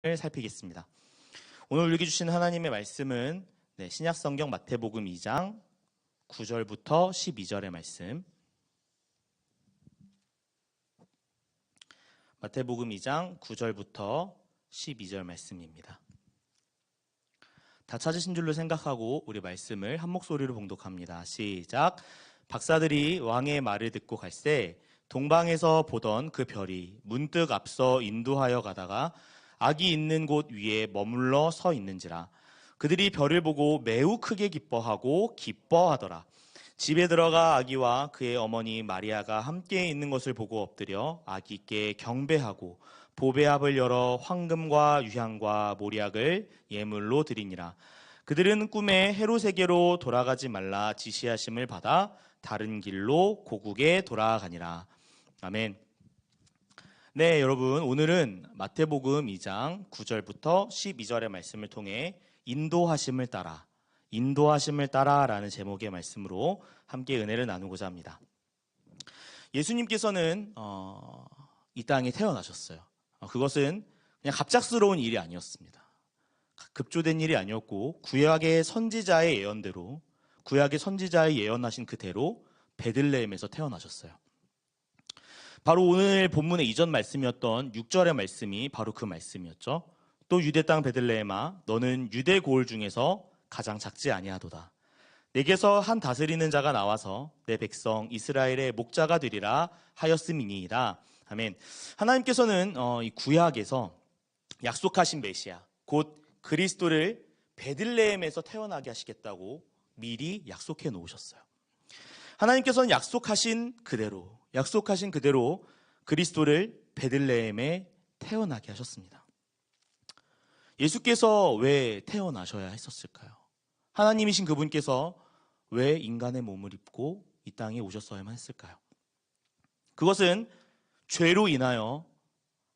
살피겠습니다. 오늘 읽어주신 하나님의 말씀은 신약성경 마태복음 2장 9절부터 12절의 말씀. 마태복음 2장 9절부터 12절 말씀입니다. 다 찾으신 줄로 생각하고 우리 말씀을 한 목소리로 봉독합니다. 시작. 박사들이 왕의 말을 듣고 갈새 동방에서 보던 그 별이 문득 앞서 인도하여 가다가 악이 있는 곳 위에 머물러 서 있는지라. 그들이 별을 보고 매우 크게 기뻐하고 기뻐하더라. 집에 들어가 아기와 그의 어머니 마리아가 함께 있는 것을 보고 엎드려 아기께 경배하고 보배합을 열어 황금과 유향과 모략을 예물로 드리니라. 그들은 꿈에 헤롯에게로 돌아가지 말라 지시하심을 받아 다른 길로 고국에 돌아가니라. 아멘. 네, 여러분, 오늘은 마태복음 2장 9절부터 12절의 말씀을 통해 인도하심을 따라라는 제목의 말씀으로 함께 은혜를 나누고자 합니다. 예수님께서는 이 땅에 태어나셨어요. 그것은 그냥 갑작스러운 일이 아니었습니다. 급조된 일이 아니었고 구약의 선지자의 예언하신 그대로 베들레헴에서 태어나셨어요. 바로 오늘 본문의 이전 말씀이었던 6절의 말씀이 바로 그 말씀이었죠. 또 유대 땅 베들레헴아 너는 유대 고을 중에서 가장 작지 아니하도다. 내게서 한 다스리는 자가 나와서 내 백성 이스라엘의 목자가 되리라 하였음이니이다. 아멘. 하나님께서는 이 구약에서 약속하신 메시아 곧 그리스도를 베들레헴에서 태어나게 하시겠다고 미리 약속해 놓으셨어요. 하나님께서는 약속하신 그대로 그리스도를 베들레헴에 태어나게 하셨습니다. 예수께서 왜 태어나셔야 했었을까요? 하나님이신 그분께서 왜 인간의 몸을 입고 이 땅에 오셨어야만 했을까요? 그것은 죄로 인하여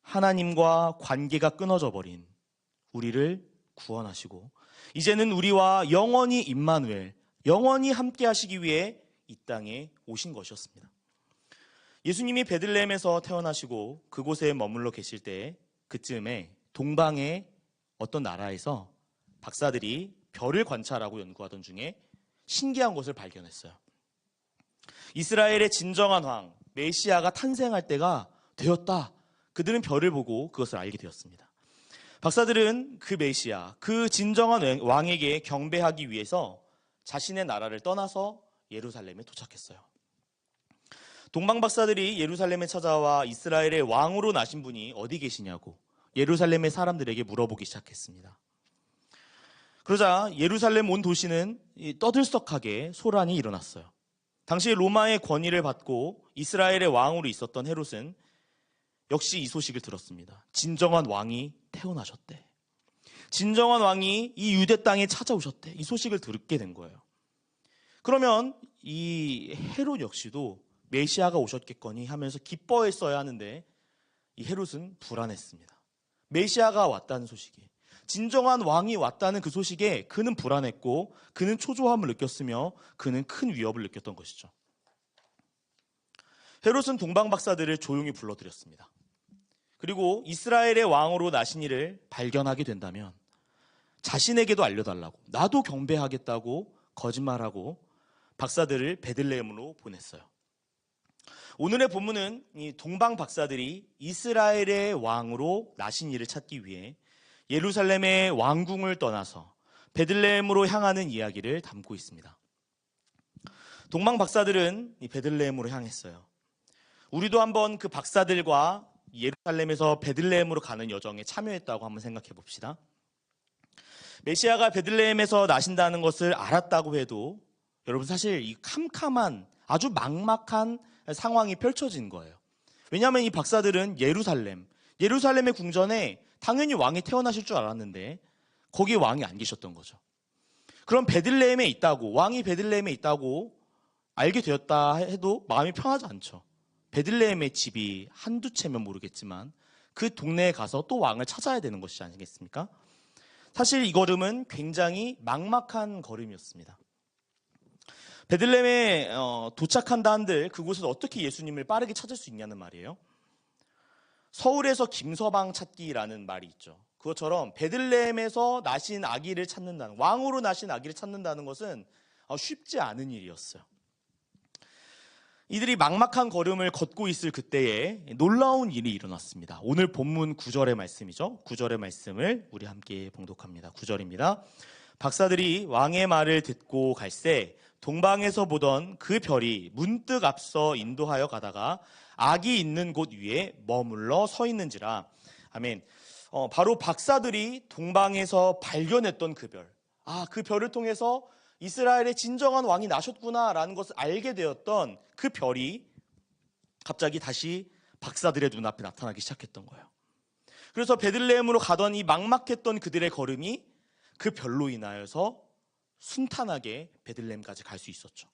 하나님과 관계가 끊어져 버린 우리를 구원하시고 이제는 우리와 영원히 임마누엘, 영원히 함께 하시기 위해 이 땅에 오신 것이었습니다. 예수님이 베들레헴에서 태어나시고 그곳에 머물러 계실 때 그쯤에 동방의 어떤 나라에서 박사들이 별을 관찰하고 연구하던 중에 신기한 것을 발견했어요. 이스라엘의 진정한 왕, 메시아가 탄생할 때가 되었다. 그들은 별을 보고 그것을 알게 되었습니다. 박사들은 그 메시아, 그 진정한 왕에게 경배하기 위해서 자신의 나라를 떠나서 예루살렘에 도착했어요. 동방 박사들이 예루살렘에 찾아와 이스라엘의 왕으로 나신 분이 어디 계시냐고 예루살렘의 사람들에게 물어보기 시작했습니다. 그러자 예루살렘 온 도시는 떠들썩하게 소란이 일어났어요. 당시 로마의 권위를 받고 이스라엘의 왕으로 있었던 헤롯은 역시 이 소식을 들었습니다. 진정한 왕이 태어나셨대. 진정한 왕이 이 유대 땅에 찾아오셨대. 이 소식을 듣게 된 거예요. 그러면 이 헤롯 역시도 메시아가 오셨겠거니 하면서 기뻐했어야 하는데 이 헤롯은 불안했습니다. 메시아가 왔다는 소식에, 진정한 왕이 왔다는 그 소식에 그는 불안했고 그는 초조함을 느꼈으며 그는 큰 위협을 느꼈던 것이죠. 헤롯은 동방 박사들을 조용히 불러들였습니다. 그리고 이스라엘의 왕으로 나신 이를 발견하게 된다면 자신에게도 알려달라고, 나도 경배하겠다고 거짓말하고 박사들을 베들레헴으로 보냈어요. 오늘의 본문은 이 동방 박사들이 이스라엘의 왕으로 나신 이를 찾기 위해 예루살렘의 왕궁을 떠나서 베들레헴으로 향하는 이야기를 담고 있습니다. 동방 박사들은 이 베들레헴으로 향했어요. 우리도 한번 그 박사들과 예루살렘에서 베들레헴으로 가는 여정에 참여했다고 한번 생각해 봅시다. 메시아가 베들레헴에서 나신다는 것을 알았다고 해도 여러분 사실 이 캄캄한 아주 막막한 상황이 펼쳐진 거예요. 왜냐하면 이 박사들은 예루살렘의 궁전에 당연히 왕이 태어나실 줄 알았는데 거기에 왕이 안 계셨던 거죠. 그럼 왕이 베들레헴에 있다고 알게 되었다 해도 마음이 편하지 않죠. 베들레헴의 집이 한두 채면 모르겠지만 그 동네에 가서 또 왕을 찾아야 되는 것이 아니겠습니까? 사실 이 걸음은 굉장히 막막한 걸음이었습니다. 베들레헴에 도착한다 한들 그곳에서 어떻게 예수님을 빠르게 찾을 수 있냐는 말이에요. 서울에서 김서방 찾기라는 말이 있죠. 그것처럼 베들레헴에서 나신 아기를 찾는다는, 왕으로 나신 아기를 찾는다는 것은 쉽지 않은 일이었어요. 이들이 막막한 걸음을 걷고 있을 그때에 놀라운 일이 일어났습니다. 오늘 본문 9절의 말씀이죠. 9절의 말씀을 우리 함께 봉독합니다. 9절입니다. 박사들이 왕의 말을 듣고 갈새 동방에서 보던 그 별이 문득 앞서 인도하여 가다가 아기 있는 곳 위에 머물러 서 있는지라. 아멘. 바로 박사들이 동방에서 발견했던 그 별, 그 별을 통해서 이스라엘의 진정한 왕이 나셨구나라는 것을 알게 되었던 그 별이 갑자기 다시 박사들의 눈앞에 나타나기 시작했던 거예요. 그래서 베들레헴으로 가던 이 막막했던 그들의 걸음이 그 별로 인하여서 순탄하게 베들레헴까지 갈 수 있었죠.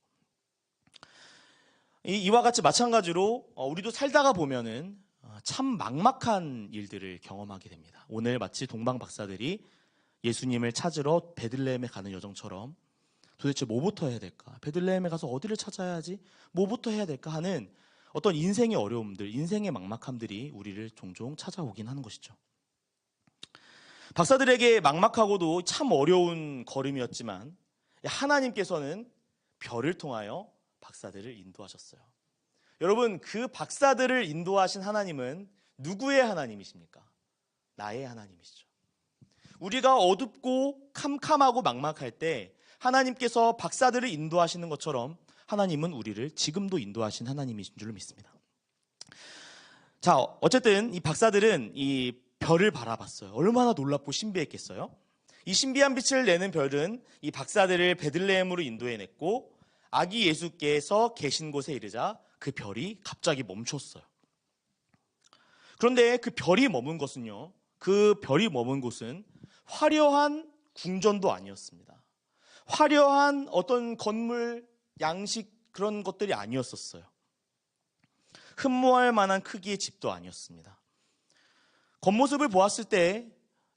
이와 같이 마찬가지로 우리도 살다가 보면은 참 막막한 일들을 경험하게 됩니다. 오늘 마치 동방 박사들이 예수님을 찾으러 베들레헴에 가는 여정처럼 도대체 뭐부터 해야 될까? 베들레헴에 가서 어디를 찾아야 하지? 뭐부터 해야 될까? 하는 어떤 인생의 어려움들, 인생의 막막함들이 우리를 종종 찾아오긴 하는 것이죠. 박사들에게 막막하고도 참 어려운 걸음이었지만 하나님께서는 별을 통하여 박사들을 인도하셨어요. 여러분, 그 박사들을 인도하신 하나님은 누구의 하나님이십니까? 나의 하나님이시죠. 우리가 어둡고 캄캄하고 막막할 때 하나님께서 박사들을 인도하시는 것처럼 하나님은 우리를 지금도 인도하신 하나님이신 줄 믿습니다. 자, 어쨌든 이 박사들은 이 별을 바라봤어요. 얼마나 놀랍고 신비했겠어요? 이 신비한 빛을 내는 별은 이 박사들을 베들레헴으로 인도해냈고 아기 예수께서 계신 곳에 이르자 그 별이 갑자기 멈췄어요. 그런데 그 별이 머문 것은요, 그 별이 머문 곳은 화려한 궁전도 아니었습니다. 화려한 어떤 건물, 양식 그런 것들이 아니었었어요. 흠모할 만한 크기의 집도 아니었습니다. 겉모습을 보았을 때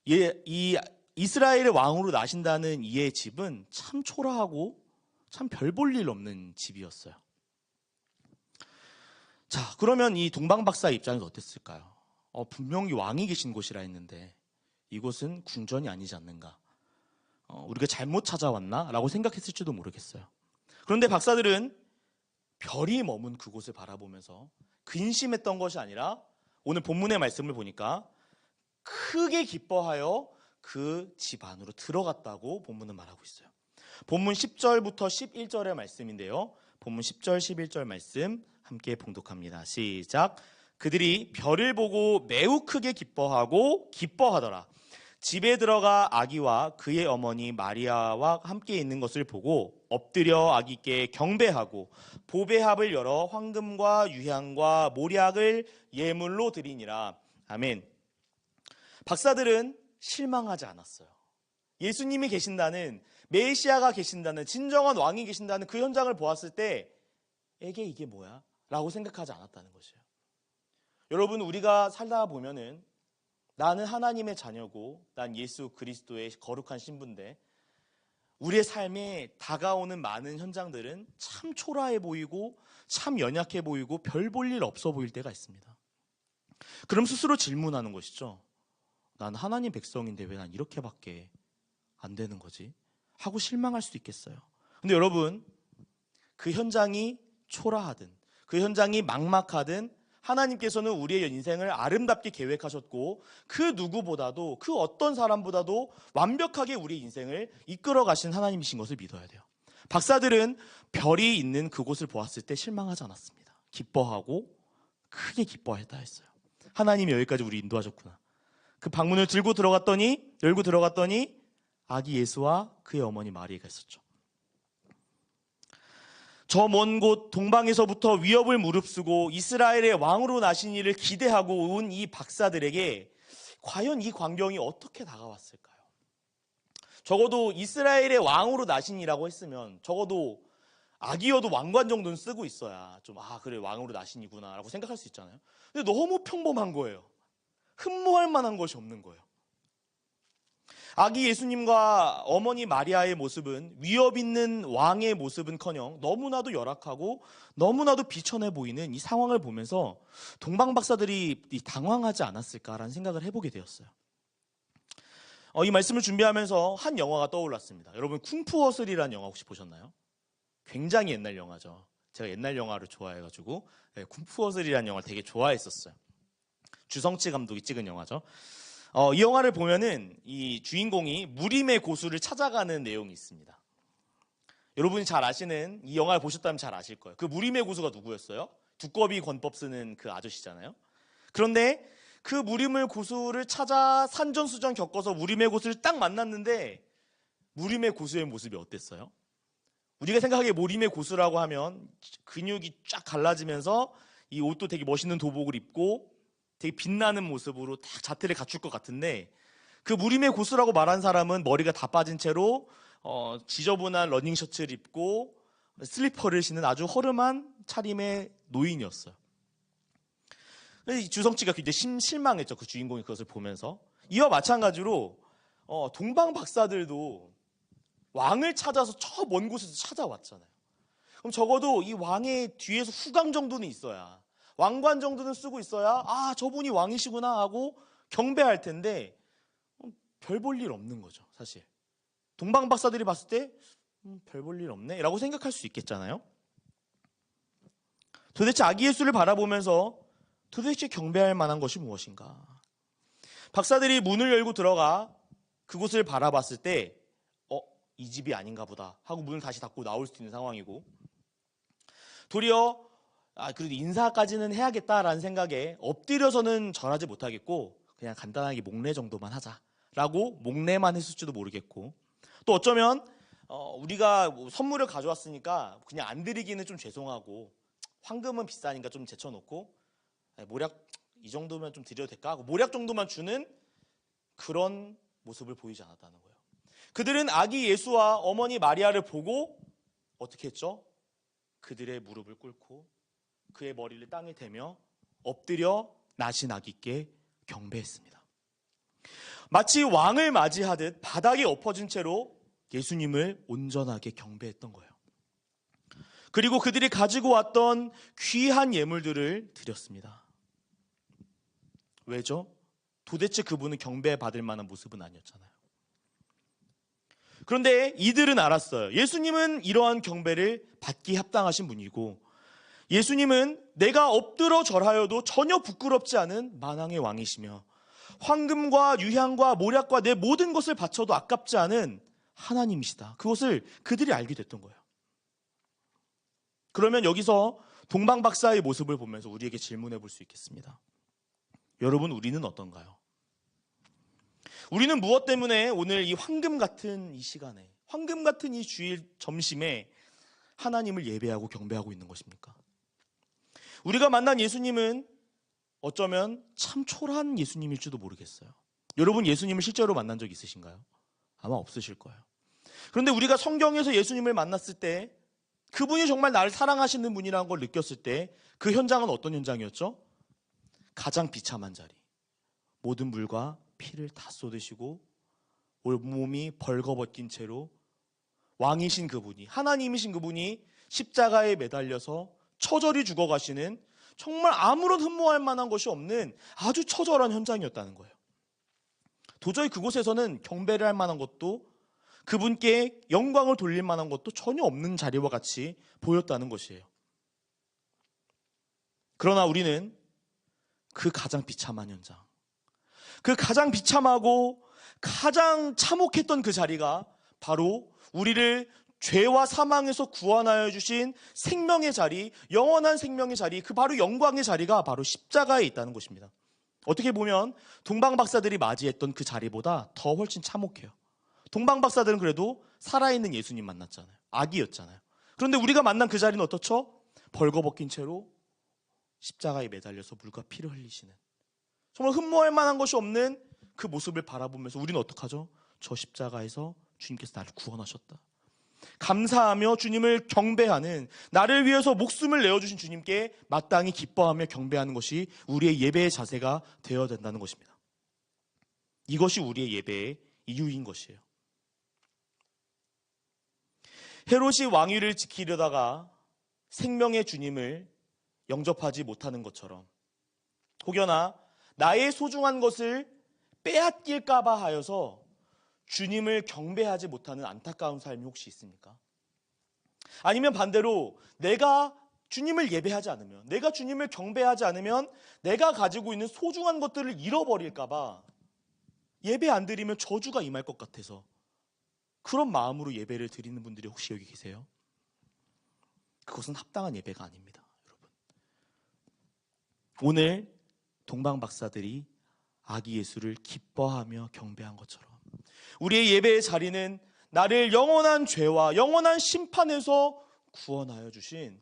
이 이스라엘의 왕으로 나신다는 이의 집은 참 초라하고 참 별 볼 일 없는 집이었어요. 자, 그러면 이 동방박사의 입장에서 어땠을까요? 분명히 왕이 계신 곳이라 했는데 이곳은 궁전이 아니지 않는가? 우리가 잘못 찾아왔나? 라고 생각했을지도 모르겠어요. 그런데 박사들은 별이 머문 그곳을 바라보면서 근심했던 것이 아니라 오늘 본문의 말씀을 보니까 크게 기뻐하여 그 집 안으로 들어갔다고 본문은 말하고 있어요. 본문 10절부터 11절의 말씀인데요. 본문 10절, 11절 말씀 함께 봉독합니다. 시작. 그들이 별을 보고 매우 크게 기뻐하고 기뻐하더라. 집에 들어가 아기와 그의 어머니 마리아와 함께 있는 것을 보고 엎드려 아기께 경배하고 보배합을 열어 황금과 유향과 모략을 예물로 드리니라. 아멘. 박사들은 실망하지 않았어요. 예수님이 계신다는, 메시아가 계신다는, 진정한 왕이 계신다는 그 현장을 보았을 때 이게 뭐야? 라고 생각하지 않았다는 것이에요. 여러분, 우리가 살다 보면은 나는 하나님의 자녀고 난 예수 그리스도의 거룩한 신부인데 우리의 삶에 다가오는 많은 현장들은 참 초라해 보이고 참 연약해 보이고 별 볼 일 없어 보일 때가 있습니다. 그럼 스스로 질문하는 것이죠. 난 하나님 백성인데 왜 난 이렇게밖에 안 되는 거지? 하고 실망할 수도 있겠어요. 근데 여러분, 그 현장이 초라하든 그 현장이 막막하든 하나님께서는 우리의 인생을 아름답게 계획하셨고 그 누구보다도, 그 어떤 사람보다도 완벽하게 우리 인생을 이끌어 가신 하나님이신 것을 믿어야 돼요. 박사들은 별이 있는 그곳을 보았을 때 실망하지 않았습니다. 기뻐하고 크게 기뻐했다 했어요. 하나님이 여기까지 우리 인도하셨구나. 그 방문을 열고 들어갔더니 아기 예수와 그의 어머니 마리아가 있었죠. 저 먼 곳 동방에서부터 위협을 무릅쓰고 이스라엘의 왕으로 나신 이를 기대하고 온 이 박사들에게 과연 이 광경이 어떻게 다가왔을까요? 적어도 이스라엘의 왕으로 나신 이라고 했으면 적어도 아기여도 왕관 정도는 쓰고 있어야 좀 그래 왕으로 나신이구나 라고 생각할 수 있잖아요. 근데 너무 평범한 거예요. 흠모할 만한 것이 없는 거예요. 아기 예수님과 어머니 마리아의 모습은, 위협 있는 왕의 모습은커녕 너무나도 열악하고 너무나도 비천해 보이는 이 상황을 보면서 동방 박사들이 당황하지 않았을까라는 생각을 해보게 되었어요. 이 말씀을 준비하면서 한 영화가 떠올랐습니다. 여러분 쿵푸어슬이라는 영화 혹시 보셨나요? 굉장히 옛날 영화죠. 제가 옛날 영화를 좋아해가지고 쿵푸어슬이라는 영화를 되게 좋아했었어요. 주성치 감독이 찍은 영화죠. 이 영화를 보면은 이 주인공이 무림의 고수를 찾아가는 내용이 있습니다. 여러분이 잘 아시는, 이 영화를 보셨다면 잘 아실 거예요. 그 무림의 고수가 누구였어요? 두꺼비 권법 쓰는 그 아저씨잖아요. 그런데 그 무림의 고수를 찾아 산전수전 겪어서 무림의 고수를 딱 만났는데 무림의 고수의 모습이 어땠어요? 우리가 생각하기에 무림의 고수라고 하면 근육이 쫙 갈라지면서 이 옷도 되게 멋있는 도복을 입고 되게 빛나는 모습으로 딱 자태를 갖출 것 같은데, 그 무림의 고수라고 말한 사람은 머리가 다 빠진 채로 지저분한 러닝 셔츠를 입고 슬리퍼를 신는 아주 허름한 차림의 노인이었어요. 주성치가 굉장히 실망했죠. 그 주인공이 그것을 보면서. 이와 마찬가지로 동방 박사들도 왕을 찾아서 저 먼 곳에서 찾아왔잖아요. 그럼 적어도 이 왕의 뒤에서 후광 정도는 있어야, 왕관 정도는 쓰고 있어야 저분이 왕이시구나 하고 경배할 텐데 별 볼 일 없는 거죠. 사실 동방 박사들이 봤을 때 별 볼 일 없네 라고 생각할 수 있겠잖아요. 도대체 아기 예수를 바라보면서 도대체 경배할 만한 것이 무엇인가? 박사들이 문을 열고 들어가 그곳을 바라봤을 때 이 집이 아닌가 보다 하고 문을 다시 닫고 나올 수 있는 상황이고, 도리어 그래도 인사까지는 해야겠다라는 생각에 엎드려서는 절하지 못하겠고 그냥 간단하게 목례 정도만 하자라고 목례만 했을지도 모르겠고, 또 어쩌면 우리가 뭐 선물을 가져왔으니까 그냥 안 드리기는 좀 죄송하고 황금은 비싸니까 좀 제쳐놓고 모략 이 정도면 좀 드려도 될까 하고 모략 정도만 주는 그런 모습을 보이지 않았다는 거예요. 그들은 아기 예수와 어머니 마리아를 보고 어떻게 했죠? 그들의 무릎을 꿇고 그의 머리를 땅에 대며 엎드려 나신 아기께 경배했습니다. 마치 왕을 맞이하듯 바닥에 엎어진 채로 예수님을 온전하게 경배했던 거예요. 그리고 그들이 가지고 왔던 귀한 예물들을 드렸습니다. 왜죠? 도대체 그분은 경배받을 만한 모습은 아니었잖아요. 그런데 이들은 알았어요. 예수님은 이러한 경배를 받기 합당하신 분이고, 예수님은 내가 엎드러 절하여도 전혀 부끄럽지 않은 만왕의 왕이시며 황금과 유향과 모략과 내 모든 것을 바쳐도 아깝지 않은 하나님이시다. 그것을 그들이 알게 됐던 거예요. 그러면 여기서 동방 박사의 모습을 보면서 우리에게 질문해 볼 수 있겠습니다. 여러분, 우리는 어떤가요? 우리는 무엇 때문에 오늘 이 황금 같은 이 시간에, 황금 같은 이 주일 점심에 하나님을 예배하고 경배하고 있는 것입니까? 우리가 만난 예수님은 어쩌면 참 초라한 예수님일지도 모르겠어요. 여러분, 예수님을 실제로 만난 적 있으신가요? 아마 없으실 거예요. 그런데 우리가 성경에서 예수님을 만났을 때 그분이 정말 나를 사랑하시는 분이라는 걸 느꼈을 때 그 현장은 어떤 현장이었죠? 가장 비참한 자리, 모든 물과 피를 다 쏟으시고 온몸이 벌거벗긴 채로 왕이신 그분이, 하나님이신 그분이 십자가에 매달려서 처절히 죽어가시는, 정말 아무런 흠모할 만한 것이 없는 아주 처절한 현장이었다는 거예요. 도저히 그곳에서는 경배를 할 만한 것도, 그분께 영광을 돌릴 만한 것도 전혀 없는 자리와 같이 보였다는 것이에요. 그러나 우리는 그 가장 비참한 현장, 그 가장 비참하고 가장 참혹했던 그 자리가 바로 우리를 죄와 사망에서 구원하여 주신 생명의 자리, 영원한 생명의 자리, 그 바로 영광의 자리가 바로 십자가에 있다는 것입니다. 어떻게 보면 동방 박사들이 맞이했던 그 자리보다 더 훨씬 참혹해요. 동방 박사들은 그래도 살아있는 예수님 만났잖아요. 아기였잖아요. 그런데 우리가 만난 그 자리는 어떻죠? 벌거벗긴 채로 십자가에 매달려서 물과 피를 흘리시는, 정말 흠모할 만한 것이 없는 그 모습을 바라보면서 우리는 어떡하죠? 저 십자가에서 주님께서 나를 구원하셨다, 감사하며 주님을 경배하는, 나를 위해서 목숨을 내어주신 주님께 마땅히 기뻐하며 경배하는 것이 우리의 예배의 자세가 되어야 된다는 것입니다. 이것이 우리의 예배의 이유인 것이에요. 헤롯이 왕위를 지키려다가 생명의 주님을 영접하지 못하는 것처럼, 혹여나 나의 소중한 것을 빼앗길까 봐 하여서 주님을 경배하지 못하는 안타까운 삶이 혹시 있습니까? 아니면 반대로 내가 주님을 예배하지 않으면, 내가 주님을 경배하지 않으면 내가 가지고 있는 소중한 것들을 잃어버릴까 봐 예배 안 드리면 저주가 임할 것 같아서 그런 마음으로 예배를 드리는 분들이 혹시 여기 계세요? 그것은 합당한 예배가 아닙니다, 여러분. 오늘 동방 박사들이 아기 예수를 기뻐하며 경배한 것처럼 우리의 예배의 자리는 나를 영원한 죄와 영원한 심판에서 구원하여 주신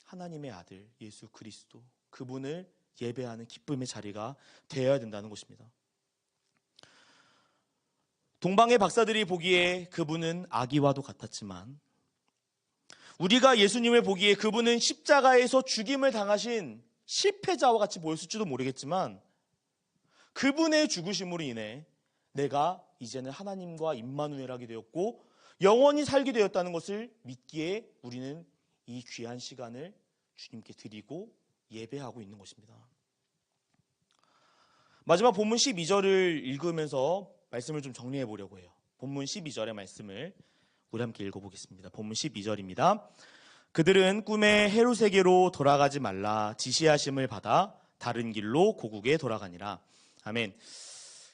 하나님의 아들 예수 그리스도, 그분을 예배하는 기쁨의 자리가 되어야 된다는 것입니다. 동방의 박사들이 보기에 그분은 아기와도 같았지만 우리가 예수님을 보기에 그분은 십자가에서 죽임을 당하신 실패자와 같이 보였을지도 모르겠지만 그분의 죽으심으로 인해 내가 이제는 하나님과 임마누엘하게 되었고 영원히 살게 되었다는 것을 믿기에 우리는 이 귀한 시간을 주님께 드리고 예배하고 있는 것입니다. 마지막 본문 12절을 읽으면서 말씀을 좀 정리해 보려고 해요. 본문 12절의 말씀을 우리 함께 읽어보겠습니다. 본문 12절입니다. 그들은 꿈에 헤롯에게로 돌아가지 말라 지시하심을 받아 다른 길로 고국에 돌아가니라. 아멘.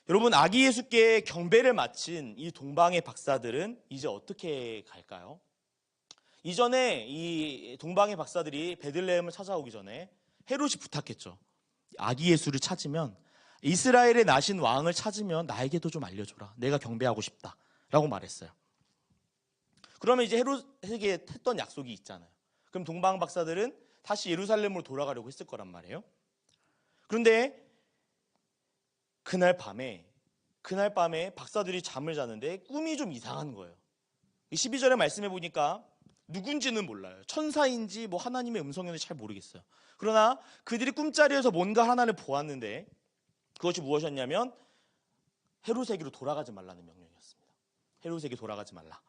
여러분, 아기 예수께 경배를 마친 이 동방의 박사들은 이제 어떻게 갈까요? 이전에 이 동방의 박사들이 베들레헴을 찾아오기 전에 헤롯이 부탁했죠. 아기 예수를 찾으면, 이스라엘에 나신 왕을 찾으면 나에게도 좀 알려줘라. 내가 경배하고 싶다 라고 말했어요. 그러면 이제 헤롯에게 했던 약속이 있잖아요. 그럼 동방 박사들은 다시 예루살렘으로 돌아가려고 했을 거란 말이에요. 그런데 그날 밤에 박사들이 잠을 자는데 꿈이 좀 이상한 거예요. 12절에 말씀해 보니까 누군지는 몰라요. 천사인지 뭐 하나님의 음성인지 잘 모르겠어요. 그러나 그들이 꿈자리에서 뭔가 하나를 보았는데 그것이 무엇이었냐면 헤롯에게로 돌아가지 말라는 명령이었습니다. 헤롯에게 돌아가지 말라.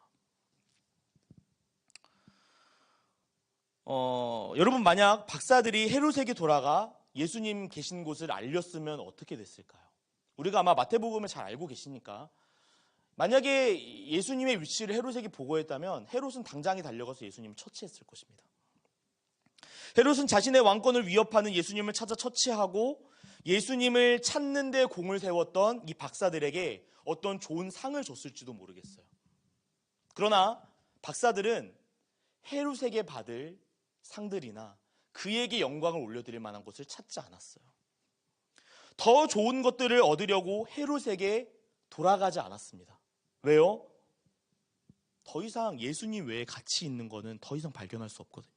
여러분, 만약 박사들이 헤롯에게 돌아가 예수님 계신 곳을 알렸으면 어떻게 됐을까요? 우리가 아마 마태복음을 잘 알고 계시니까 만약에 예수님의 위치를 헤롯에게 보고했다면 헤롯은 당장에 달려가서 예수님을 처치했을 것입니다. 헤롯은 자신의 왕권을 위협하는 예수님을 찾아 처치하고 예수님을 찾는 데 공을 세웠던 이 박사들에게 어떤 좋은 상을 줬을지도 모르겠어요. 그러나 박사들은 헤롯에게 받을 상들이나 그에게 영광을 올려드릴 만한 것을 찾지 않았어요. 더 좋은 것들을 얻으려고 헤롯에게 돌아가지 않았습니다. 왜요? 더 이상 예수님 외에 가치 있는 것은 더 이상 발견할 수 없거든요.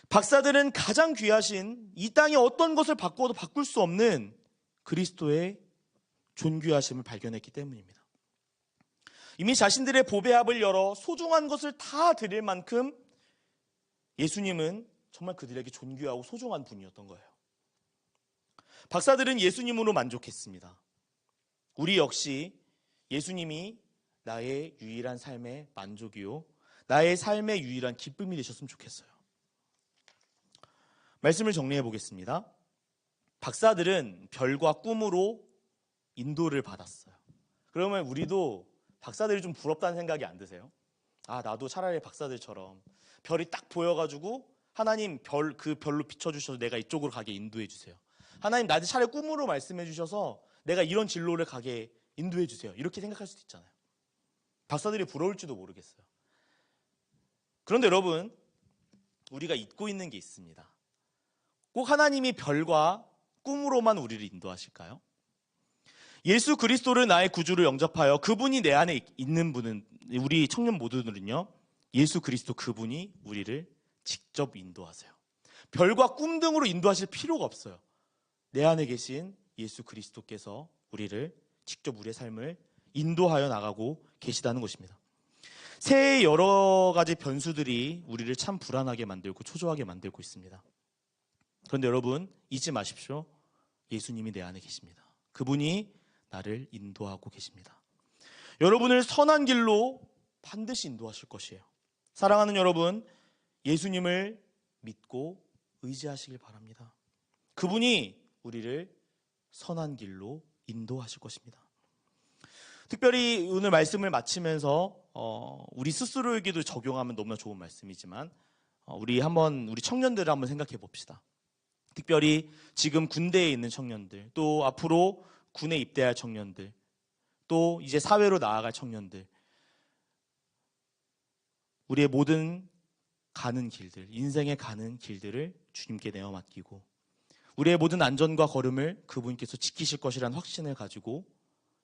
박사들은 가장 귀하신 이 땅에 어떤 것을 바꿔도 바꿀 수 없는 그리스도의 존귀하심을 발견했기 때문입니다. 이미 자신들의 보배합을 열어 소중한 것을 다 드릴 만큼 예수님은 정말 그들에게 존귀하고 소중한 분이었던 거예요. 박사들은 예수님으로 만족했습니다. 우리 역시 예수님이 나의 유일한 삶의 만족이요, 나의 삶의 유일한 기쁨이 되셨으면 좋겠어요. 말씀을 정리해 보겠습니다. 박사들은 별과 꿈으로 인도를 받았어요. 그러면 우리도 박사들이 좀 부럽다는 생각이 안 드세요? 아, 나도 차라리 박사들처럼 별이 딱 보여가지고 하나님 그 별로 비춰주셔서 내가 이쪽으로 가게 인도해 주세요. 하나님 나한테 차라리 꿈으로 말씀해 주셔서 내가 이런 진로를 가게 인도해 주세요. 이렇게 생각할 수도 있잖아요. 박사들이 부러울지도 모르겠어요. 그런데 여러분, 우리가 잊고 있는 게 있습니다. 꼭 하나님이 별과 꿈으로만 우리를 인도하실까요? 예수 그리스도를 나의 구주로 영접하여 그분이 내 안에 있는 분은, 우리 청년 모두들은요, 예수 그리스도 그분이 우리를 직접 인도하세요. 별과 꿈 등으로 인도하실 필요가 없어요. 내 안에 계신 예수 그리스도께서 우리를 직접 우리의 삶을 인도하여 나가고 계시다는 것입니다. 새해의 여러 가지 변수들이 우리를 참 불안하게 만들고 초조하게 만들고 있습니다. 그런데 여러분, 잊지 마십시오. 예수님이 내 안에 계십니다. 그분이 나를 인도하고 계십니다. 여러분을 선한 길로 반드시 인도하실 것이에요. 사랑하는 여러분, 예수님을 믿고 의지하시길 바랍니다. 그분이 우리를 선한 길로 인도하실 것입니다. 특별히 오늘 말씀을 마치면서 우리 스스로에게도 적용하면 너무나 좋은 말씀이지만 우리 청년들을 한번 생각해 봅시다. 특별히 지금 군대에 있는 청년들, 또 앞으로 군에 입대할 청년들, 또 이제 사회로 나아갈 청년들, 우리의 모든 가는 길들, 인생의 가는 길들을 주님께 내어 맡기고 우리의 모든 안전과 걸음을 그분께서 지키실 것이라는 확신을 가지고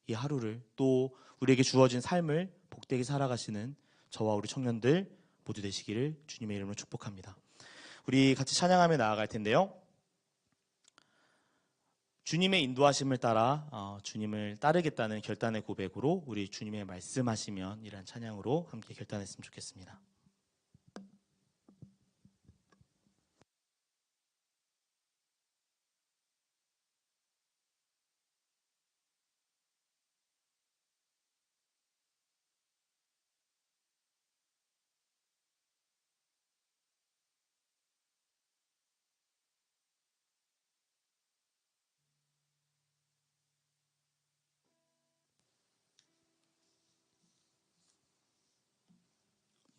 이 하루를, 또 우리에게 주어진 삶을 복되게 살아가시는 저와 우리 청년들 모두 되시기를 주님의 이름으로 축복합니다. 우리 같이 찬양하며 나아갈 텐데요. 주님의 인도하심을 따라 주님을 따르겠다는 결단의 고백으로 우리 주님의 말씀하시면 이란 찬양으로 함께 결단했으면 좋겠습니다.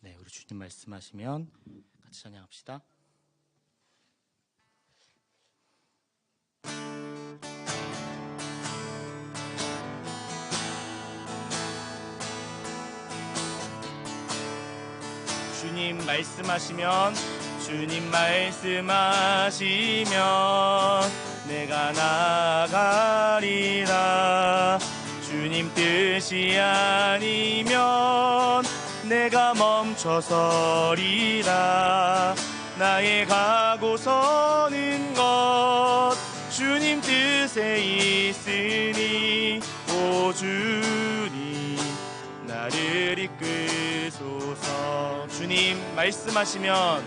네, 우리 주님 말씀하시면 같이 찬양합시다. 주님 말씀하시면 내가 나아가리라. 주님 뜻이 아니면 내가 멈춰서리라. 나의 가고 서는 것 주님 뜻에 있으니 오 주님 나를 이끄소서. 주님 말씀하시면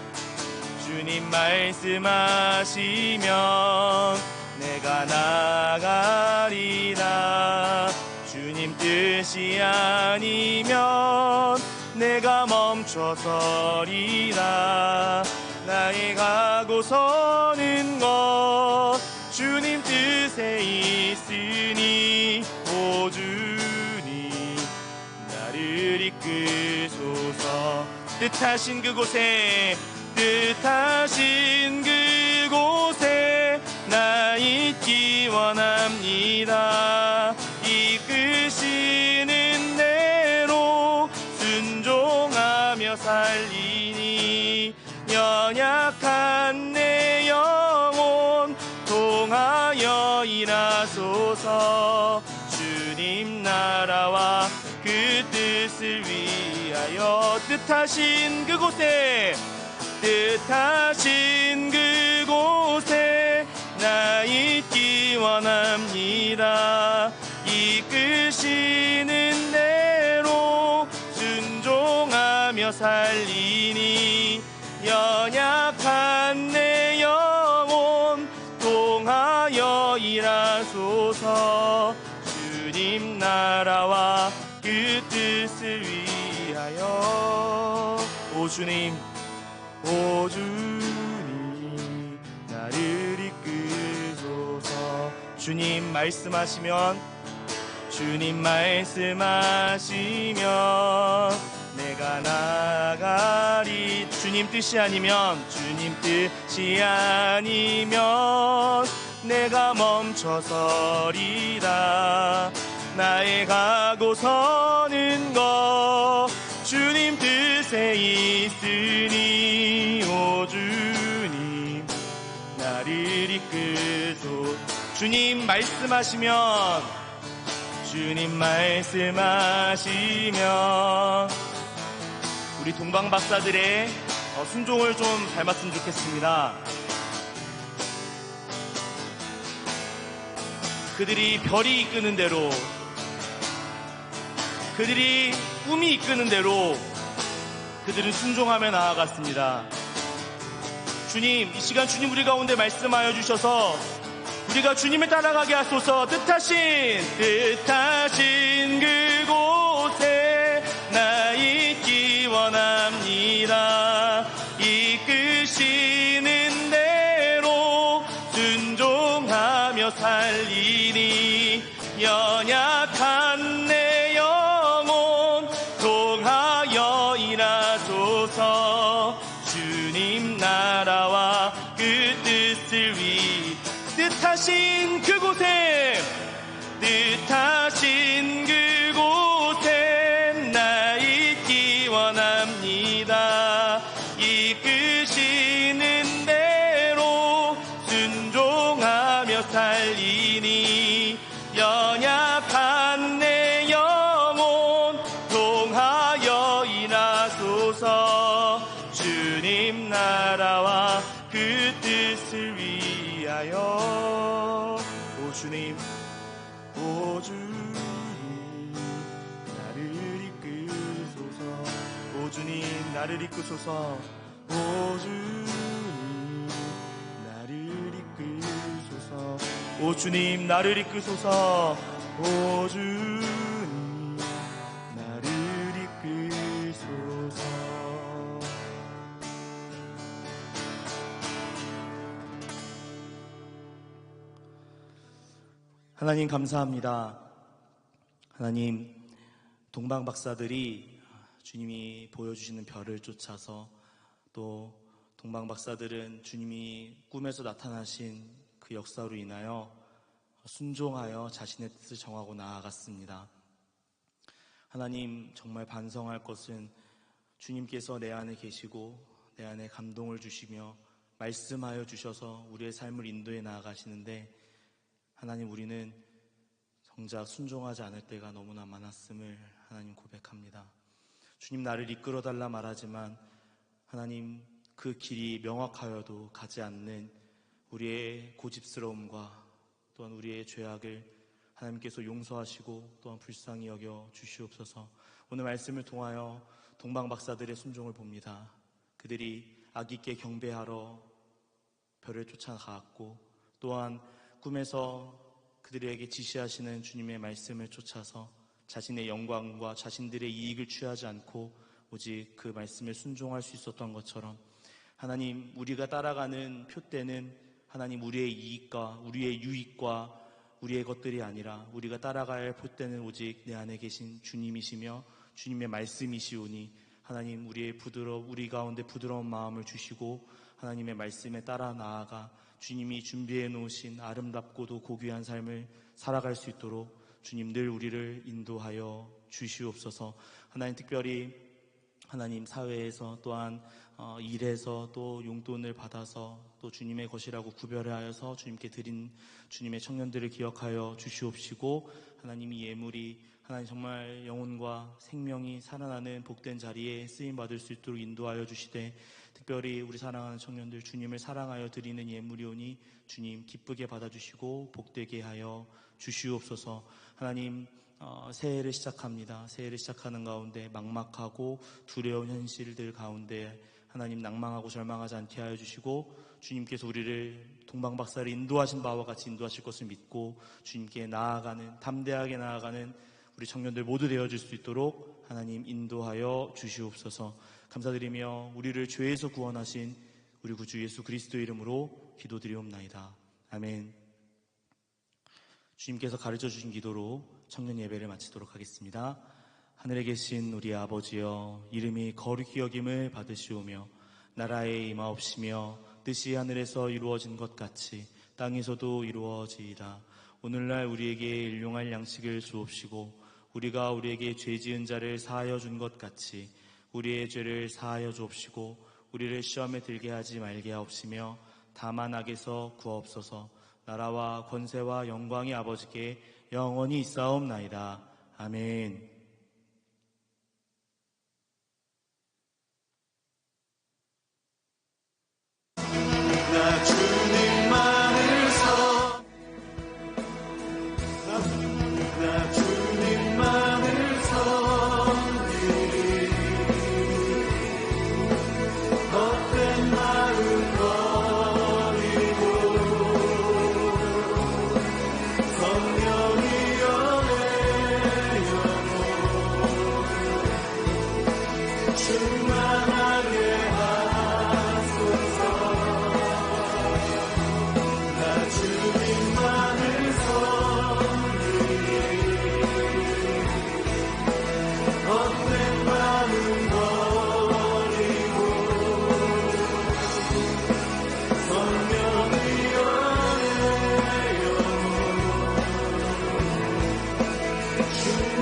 내가 나아가리라. 주님 뜻이 아니면 내가 멈춰서리라. 나의 가고 서는 것 주님 뜻에 있으니 오 주님 나를 이끄소서. 뜻하신 그곳에 나 있기 원합니다. 이끄시는 대로 순종하며 살리니 연약한 내 영혼 통하여 일하소서. 주님 나라와 그 뜻을 위하여 뜻하신 그곳에 나 있기 원합니다. 이끄시는 대로 순종하며 살리니 연약한 내 영혼 통하여 일하소서. 주님 나라와 그 뜻을 위하여 오 주님 나를 이끄소서. 주님 말씀하시면 내가 나아가리. 주님 뜻이 아니면 내가 멈춰서리라. 나의 가고 서는 것 주님 뜻에 있으니 오 주님 나를 이끄소. 주님 말씀하시면 우리 동방박사들의 순종을 좀 닮았으면 좋겠습니다. 그들이 별이 이끄는 대로, 그들이 꿈이 이끄는 대로 그들은 순종하며 나아갔습니다. 주님, 이 시간 주님 우리 가운데 말씀하여 주셔서 우리가 주님을 따라가게 하소서. 뜻하신 그곳에 나 있기 원합니다. 이끄시는 대로 순종하며 살리니 연약한 내 나를 이끄소서. 오 주님 나를 이끄소서. 오 주님 나를 이끄소서. 오 주님 나를 이끄소서. 하나님 감사합니다. 하나님, 동방 박사들이 주님이 보여주시는 별을 쫓아서, 또 동방 박사들은 주님이 꿈에서 나타나신 그 역사로 인하여 순종하여 자신의 뜻을 정하고 나아갔습니다. 하나님, 정말 반성할 것은 주님께서 내 안에 계시고 내 안에 감동을 주시며 말씀하여 주셔서 우리의 삶을 인도해 나아가시는데, 하나님, 우리는 정작 순종하지 않을 때가 너무나 많았음을 하나님 고백합니다. 주님, 나를 이끌어달라 말하지만 하나님, 그 길이 명확하여도 가지 않는 우리의 고집스러움과 또한 우리의 죄악을 하나님께서 용서하시고 또한 불쌍히 여겨 주시옵소서. 오늘 말씀을 통하여 동방 박사들의 순종을 봅니다. 그들이 악있게 경배하러 별을 쫓아가았고, 또한 꿈에서 그들에게 지시하시는 주님의 말씀을 쫓아서 자신의 영광과 자신들의 이익을 취하지 않고 오직 그 말씀에 순종할 수 있었던 것처럼, 하나님, 우리가 따라가는 표대는 하나님 우리의 이익과 우리의 유익과 우리의 것들이 아니라 우리가 따라가야 할 표대는 오직 내 안에 계신 주님이시며 주님의 말씀이시오니, 하나님, 우리 가운데 부드러운 마음을 주시고 하나님의 말씀에 따라 나아가 주님이 준비해 놓으신 아름답고도 고귀한 삶을 살아갈 수 있도록 주님 늘 우리를 인도하여 주시옵소서. 하나님, 특별히 하나님 사회에서 또한 일에서 또 용돈을 받아서 또 주님의 것이라고 구별하여서 주님께 드린 주님의 청년들을 기억하여 주시옵시고, 하나님 이 예물이 하나님 정말 영혼과 생명이 살아나는 복된 자리에 쓰임받을 수 있도록 인도하여 주시되, 특별히 우리 사랑하는 청년들 주님을 사랑하여 드리는 예물이오니 주님 기쁘게 받아주시고 복되게 하여 주시옵소서. 하나님, 새해를 시작합니다. 새해를 시작하는 가운데 막막하고 두려운 현실들 가운데 하나님 낭망하고 절망하지 않게 하여 주시고, 주님께서 우리를 동방박사를 인도하신 바와 같이 인도하실 것을 믿고 주님께 나아가는, 담대하게 나아가는 우리 청년들 모두 되어줄 수 있도록 하나님 인도하여 주시옵소서. 감사드리며 우리를 죄에서 구원하신 우리 구주 예수 그리스도의 이름으로 기도드리옵나이다. 아멘. 주님께서 가르쳐 주신 기도로 청년 예배를 마치도록 하겠습니다. 하늘에 계신 우리 아버지여, 이름이 거룩히 여김을 받으시오며 나라에 임하옵시며 뜻이 하늘에서 이루어진 것 같이 땅에서도 이루어지이다. 오늘날 우리에게 일용할 양식을 주옵시고 우리가 우리에게 죄 지은 자를 사하여 준 것 같이 우리의 죄를 사하여 주옵시고 우리를 시험에 들게 하지 말게 하옵시며 다만 악에서 구하옵소서. 나라와 권세와 영광이 아버지께 영원히 있사옵나이다. 아멘. 나 주님만을 서, 나 주님만을 섬기리. 헛된 마음 버리고 성령이여 내 영혼 충만하게 하소서. 나 주님만을 섬기리. 헛된 마음 버리고 성령이여 내 영혼 충만